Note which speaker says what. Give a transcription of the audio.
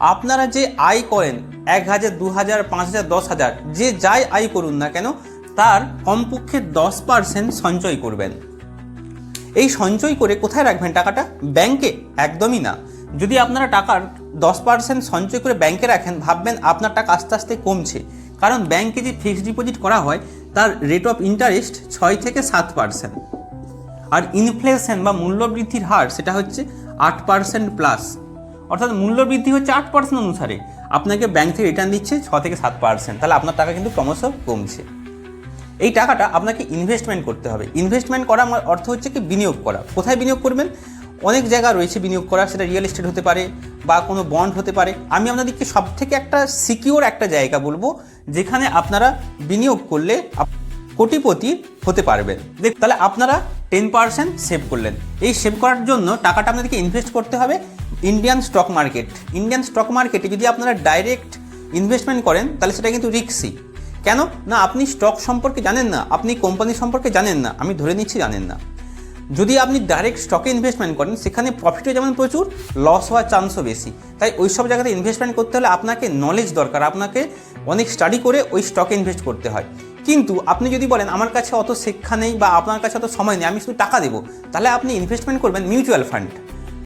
Speaker 1: আপনারা যে আয় করেন 1,000, 2,000, 5,000, 10,000 যে যাই আয় করুন না কেন, তার কমপক্ষে 10% সঞ্চয় করবেন। এই সঞ্চয় করে কোথায় রাখবেন টাকাটা? ব্যাংকে? একদমই না। যদি আপনারা টাকার 10% সঞ্চয় করে ব্যাংকে রাখেন, ভাববেন আপনার টাকা আস্তে আস্তে কমছে। কারণ ব্যাংকে যে ফিক্সড ডিপোজিট করা হয় তার রেট অফ ইন্টারেস্ট 6 থেকে 7%, আর ইনফ্লেশন বা মূল্যবৃদ্ধির হার সেটা হচ্ছে 8% প্লাস। অর্থাৎ মূল্যবৃদ্ধি হচ্ছে 8% অনুসারে, আপনাকে ব্যাংক থেকে রিটার্ন দিচ্ছে 6 থেকে 7%। তাহলে আপনার টাকা কিন্তু ক্রমশ কমছে। এই টাকাটা আপনাকে ইনভেস্টমেন্ট করতে হবে। ইনভেস্টমেন্ট করা আমার অর্থ হচ্ছে কি বিনিয়োগ করা। কোথায় বিনিয়োগ করবেন? অনেক জায়গা রয়েছে বিনিয়োগ করা, সেটা রিয়েল এস্টেট হতে পারে বা কোনো বন্ড হতে পারে। আমি আপনাদেরকে সব থেকে একটা সিকিওর একটা জায়গা বলবো যেখানে আপনারা বিনিয়োগ করলে কোটিপতি হতে পারবেন। তাহলে আপনারা 10% সেভ করলেন। এই সেভ করার জন্য টাকাটা আপনাদেরকে ইনভেস্ট করতে হবে Indian stock market. Indian stock মার্কেটে যদি আপনারা ডাইরেক্ট ইনভেস্টমেন্ট করেন তাহলে সেটা কিন্তু রিস্কি। কেন না? আপনি স্টক সম্পর্কে জানেন না, আপনি কোম্পানি সম্পর্কে জানেন না, আমি ধরে নিচ্ছি জানেন না। যদি আপনি ডাইরেক্ট স্টকে ইনভেস্টমেন্ট করেন সেখানে প্রফিটও যেমন প্রচুর, লস হওয়ার চান্সও বেশি। তাই ওই সব জায়গাতে ইনভেস্টমেন্ট করতে হলে আপনাকে নলেজ দরকার, আপনাকে অনেক স্টাডি করে ওই স্টকে ইনভেস্ট করতে হয়। কিন্তু আপনি যদি বলেন আমার কাছে অত শিক্ষা নেই বা আপনার কাছে অত সময় নেই, আমি শুধু টাকা দেবো, তাহলে আপনি ইনভেস্টমেন্ট করবেন মিউচুয়াল ফান্ড।